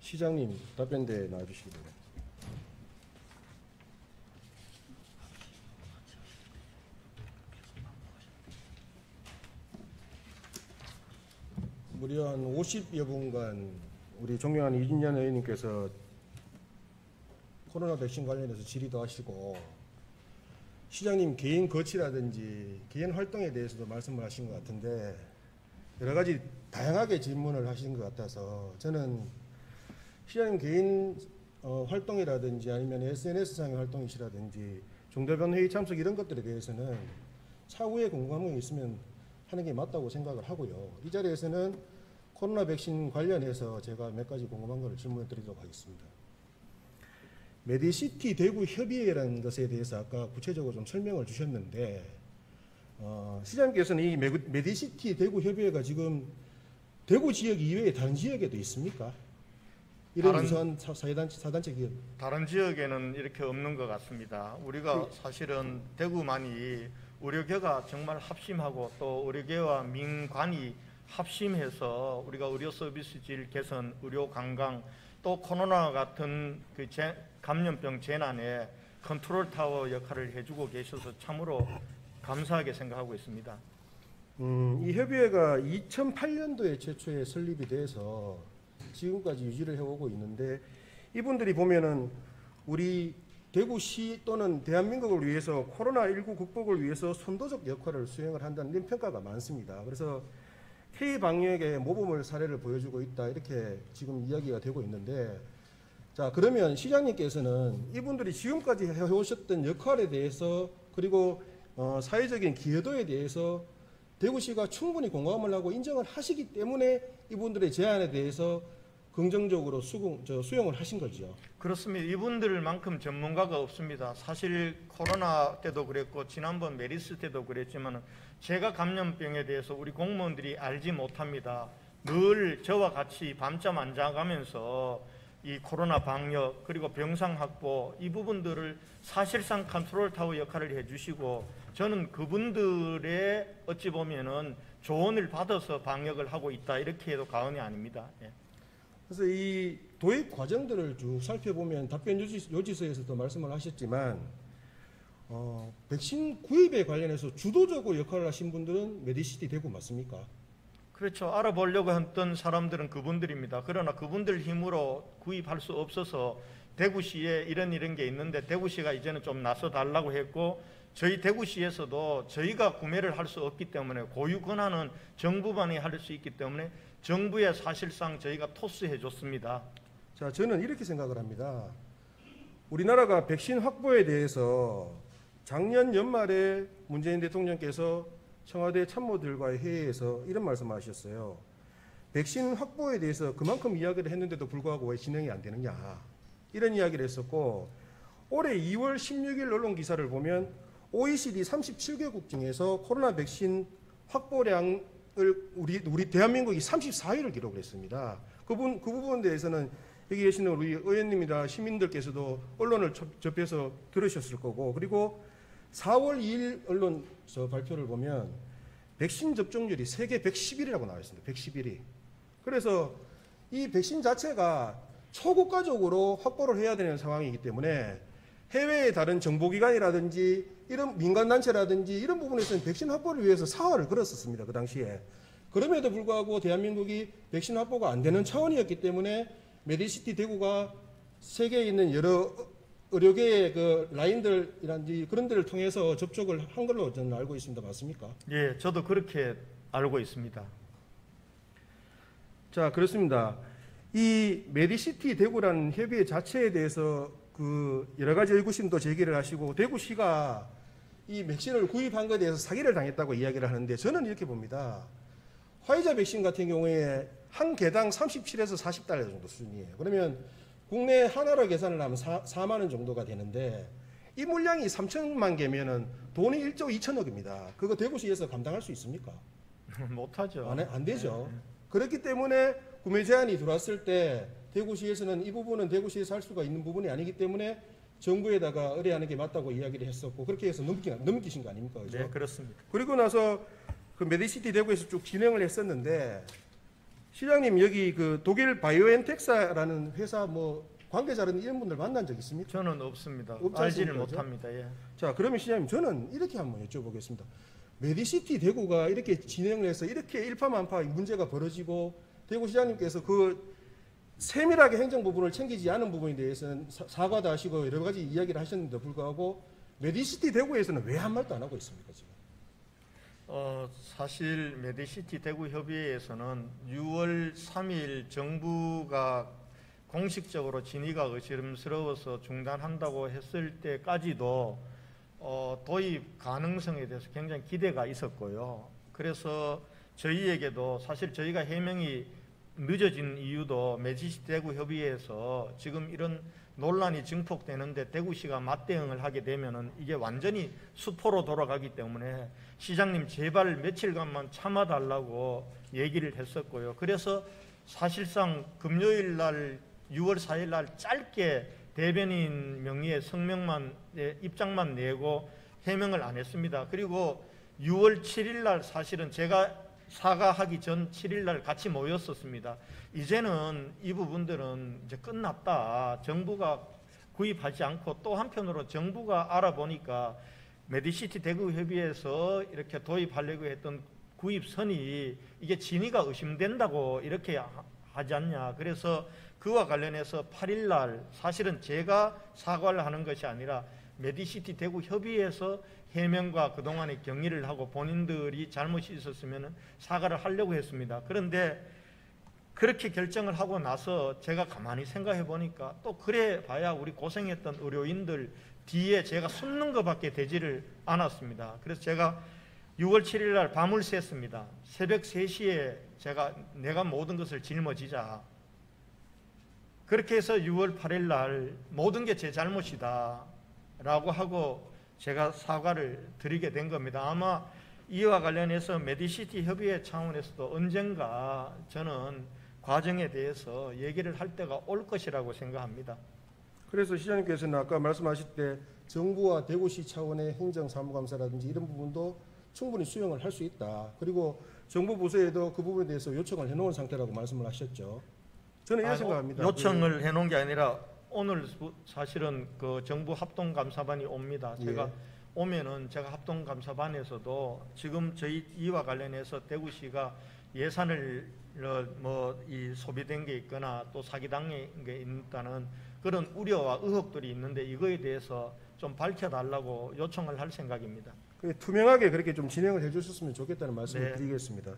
시장님 답변대 나와주시기 바랍니다. 무려 한 50여 분간 우리 존경하는 이진년 의원님께서 코로나 백신 관련해서 질의도 하시고 시장님 개인 거치라든지 개인 활동에 대해서도 말씀을 하신 것 같은데 여러 가지 다양하게 질문을 하신 것 같아서 저는 시장님 개인 활동이라든지 아니면 SNS상의 활동이시라든지 종대변 회의 참석 이런 것들에 대해서는 차후에 궁금한 게 있으면 하는 게 맞다고 생각을 하고요. 이 자리에서는 코로나 백신 관련해서 제가 몇 가지 궁금한 것을 질문해 드리도록 하겠습니다. 메디시티 대구 협의회라는 것에 대해서 아까 구체적으로 좀 설명을 주셨는데 시장님께서는 이 메디시티 대구 협의회가 지금 대구 지역 이외에 다른 지역에도 있습니까? 이런 유사한 사단체 기업. 다른 지역에는 이렇게 없는 것 같습니다. 우리가 사실은 대구만이 의료계가 정말 합심하고 또 의료계와 민관이 합심해서 우리가 의료 서비스 질 개선, 의료 관광 또 코로나 같은 그 감염병 재난에 컨트롤 타워 역할을 해주고 계셔서 참으로 감사하게 생각하고 있습니다. 이 협의회가 2008년도에 최초에 설립이 돼서 지금까지 유지를 해오고 있는데 이분들이 보면은 우리 대구시 또는 대한민국을 위해서 코로나19 극복을 위해서 선도적 역할을 수행을 한다는 이런 평가가 많습니다. 그래서 K-방역의 모범을 사례를 보여주고 있다 이렇게 지금 이야기가 되고 있는데 자 그러면 시장님께서는 이분들이 지금까지 해오셨던 역할에 대해서 그리고 사회적인 기여도에 대해서 대구시가 충분히 공감을 하고 인정을 하시기 때문에 이분들의 제안에 대해서 긍정적으로 수용을 하신 거죠. 그렇습니다. 이분들만큼 전문가가 없습니다. 사실 코로나 때도 그랬고 지난번 메리스 때도 그랬지만 제가 감염병에 대해서 우리 공무원들이 알지 못합니다. 늘 저와 같이 밤잠 안 자가면서 이 코로나 방역 그리고 병상 확보 이 부분들을 사실상 컨트롤 타워 역할을 해주시고 저는 그분들의 어찌 보면은 조언을 받아서 방역을 하고 있다 이렇게 해도 과언이 아닙니다. 예. 그래서 이 도입 과정들을 쭉 살펴보면 답변 요지서에서도 말씀을 하셨지만 백신 구입에 관련해서 주도적으로 역할을 하신 분들은 메디시티 대구 맞습니까? 그렇죠. 알아보려고 했던 사람들은 그분들입니다. 그러나 그분들 힘으로 구입할 수 없어서 대구시에 이런 게 있는데 대구시가 이제는 좀 나서 달라고 했고 저희 대구시에서도 저희가 구매를 할 수 없기 때문에 고유 권한은 정부만이 할 수 있기 때문에 정부에 사실상 저희가 토스해 줬습니다. 자, 저는 이렇게 생각을 합니다. 우리나라가 백신 확보에 대해서 작년 연말에 문재인 대통령께서 청와대 참모들과의 회의에서 이런 말씀을 하셨어요. 백신 확보에 대해서 그만큼 이야기를 했는데도 불구하고 왜 진행이 안 되느냐 이런 이야기를 했었고 올해 2월 16일 언론 기사를 보면 OECD 37개국 중에서 코로나 백신 확보량을 우리 대한민국이 34위를 기록을 했습니다. 그 부분에 대해서는 여기 계시는 우리 의원님이나 시민들께서도 언론을 접해서 들으셨을 거고 그리고 4월 2일 언론서 발표를 보면 백신 접종률이 세계 111위라고 나와 있습니다. 111위. 그래서 이 백신 자체가 초국가적으로 확보를 해야 되는 상황이기 때문에 해외의 다른 정보기관이라든지 이런 민간단체라든지 이런 부분에서는 백신 확보를 위해서 사활을 걸었었습니다. 그 당시에. 그럼에도 불구하고 대한민국이 백신 확보가 안 되는 차원이었기 때문에 메디시티 대구가 세계에 있는 여러 의료계의 그 라인들이라든지 그런 데를 통해서 접촉을 한 걸로 저는 알고 있습니다. 맞습니까? 예, 저도 그렇게 알고 있습니다. 자, 그렇습니다. 이 메디시티 대구라는 협의회 자체에 대해서 그 여러 가지 의구심도 제기를 하시고 대구시가 이 백신을 구입한 것에 대해서 사기를 당했다고 이야기를 하는데 저는 이렇게 봅니다. 화이자 백신 같은 경우에 한 개당 37에서 40달러 정도 수준이에요. 그러면 국내 하나로 계산을 하면 4만 원 정도가 되는데 이 물량이 3천만 개면은 돈이 1조 2천억입니다. 그거 대구시에서 감당할 수 있습니까? 못하죠. 안 되죠. 그렇기 때문에 구매 제한이 들어왔을 때 대구시에서는 이 부분은 대구시에서 할 수가 있는 부분이 아니기 때문에 정부에다가 의뢰하는 게 맞다고 이야기를 했었고 그렇게 해서 넘기신 거 아닙니까? 그죠? 네, 그렇습니다. 그리고 나서 그 메디시티 대구에서 쭉 진행을 했었는데 시장님 여기 그 독일 바이오엔텍사라는 회사 뭐 관계자라는 이런 분들 만난 적 있습니까? 저는 없습니다. 없지 알지를 않습니까? 못합니다. 예. 자, 그러면 시장님 저는 이렇게 한번 여쭤보겠습니다. 메디시티 대구가 이렇게 진행을 해서 이렇게 일파만파 문제가 벌어지고 대구 시장님께서 그 세밀하게 행정 부분을 챙기지 않은 부분에 대해서는 사과도 하시고 여러 가지 이야기를 하셨는데 불구하고 메디시티 대구에서는 왜 한 말도 안 하고 있습니까 지금? 사실 메디시티 대구 협의회에서는 6월 3일 정부가 공식적으로 진위가 의심스러워서 중단한다고 했을 때까지도 도입 가능성에 대해서 굉장히 기대가 있었고요. 그래서 저희에게도 사실 저희가 해명이 늦어진 이유도 메디시티 대구 협의회에서 지금 이런 논란이 증폭되는데 대구시가 맞대응을 하게 되면은 이게 완전히 수포로 돌아가기 때문에 시장님 제발 며칠간만 참아달라고 얘기를 했었고요. 그래서 사실상 금요일 날 6월 4일 날 짧게 대변인 명의의 성명만 입장만 내고 해명을 안 했습니다. 그리고 6월 7일 날 사실은 제가 사과하기 전 7일 날 같이 모였었습니다. 이제는 이 부분들은 이제 끝났다. 정부가 구입하지 않고 또 한편으로 정부가 알아보니까 메디시티 대구 협의회에서 이렇게 도입하려고 했던 구입선이 이게 진위가 의심된다고 이렇게 하지 않냐. 그래서 그와 관련해서 8일 날 사실은 제가 사과를 하는 것이 아니라 메디시티 대구 협의회에서 해명과 그동안의 경의를 하고 본인들이 잘못이 있었으면 사과를 하려고 했습니다. 그런데 그렇게 결정을 하고 나서 제가 가만히 생각해 보니까 또 그래 봐야 우리 고생했던 의료인들 뒤에 제가 숨는 것밖에 되지를 않았습니다. 그래서 제가 6월 7일 날 밤을 샜습니다. 새벽 3시에 내가 모든 것을 짊어지자. 그렇게 해서 6월 8일 날 모든 게 제 잘못이다 라고 하고 제가 사과를 드리게 된 겁니다. 아마 이와 관련해서 메디시티 협의회 차원에서도 언젠가 저는 과정에 대해서 얘기를 할 때가 올 것이라고 생각합니다. 그래서 시장님께서는 아까 말씀하실 때 정부와 대구시 차원의 행정사무감사라든지 이런 부분도 충분히 수용을 할 수 있다. 그리고 정부 부서에도 그 부분에 대해서 요청을 해놓은 상태라고 말씀을 하셨죠. 저는 이렇게 생각합니다. 요청을 해놓은 게 아니라 오늘 사실은 그 정부 합동감사반이 옵니다. 제가 오면은 제가 합동감사반에서도 지금 저희 이와 관련해서 대구시가 예산을 이 소비된 게 있거나 또 사기당한 게 있다는 그런 우려와 의혹들이 있는데 이거에 대해서 좀 밝혀달라고 요청을 할 생각입니다. 투명하게 그렇게 좀 진행을 해주셨으면 좋겠다는 말씀을 네. 드리겠습니다.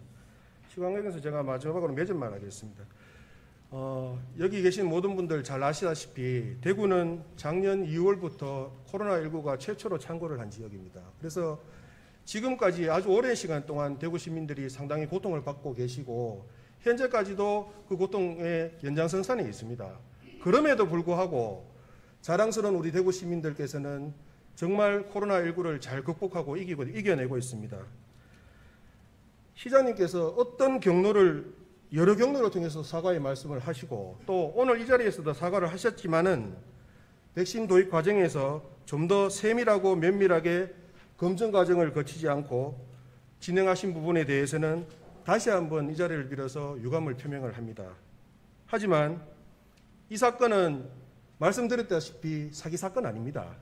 시간 관계에서 제가 마지막으로 몇 점만 하겠습니다. 여기 계신 모든 분들 잘 아시다시피 대구는 작년 2월부터 코로나19가 최초로 창궐을 한 지역입니다. 그래서 지금까지 아주 오랜 시간 동안 대구 시민들이 상당히 고통을 받고 계시고 현재까지도 그 고통의 연장선상에 있습니다. 그럼에도 불구하고 자랑스러운 우리 대구 시민들께서는 정말 코로나19를 잘 극복하고 이겨내고 있습니다. 시장님께서 어떤 여러 경로를 통해서 사과의 말씀을 하시고 또 오늘 이 자리에서도 사과를 하셨지만은 백신 도입 과정에서 좀 더 세밀하고 면밀하게 검증 과정을 거치지 않고 진행하신 부분에 대해서는 다시 한번 이 자리를 빌어서 유감을 표명을 합니다. 하지만 이 사건은 말씀드렸다시피 사기 사건 아닙니다.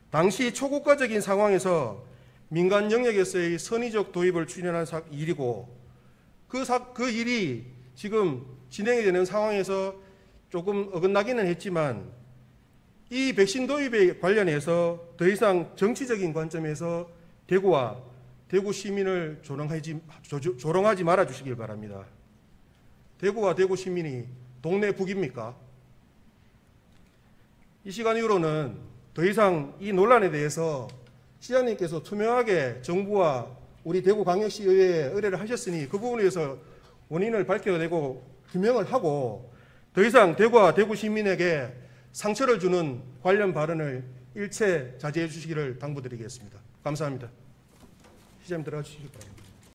당시 초국가적인 상황에서 민간 영역에서의 선의적 도입을 추진한 일이고 그 일이 지금 진행이 되는 상황에서 조금 어긋나기는 했지만 이 백신 도입에 관련해서 더 이상 정치적인 관점에서 대구와 대구 시민을 조롱하지 말아 주시길 바랍니다. 대구와 대구 시민이 동네 북입니까? 이 시간 이후로는 더 이상 이 논란에 대해서 시장님께서 투명하게 정부와 우리 대구광역시의회에 의뢰를 하셨으니 그 부분에 대해서 원인을 밝혀내고 규명을 하고 더 이상 대구와 대구 시민에게 상처를 주는 관련 발언을 일체 자제해 주시기를 당부드리겠습니다. 감사합니다. 시장님 들어가 주시기 바랍니다.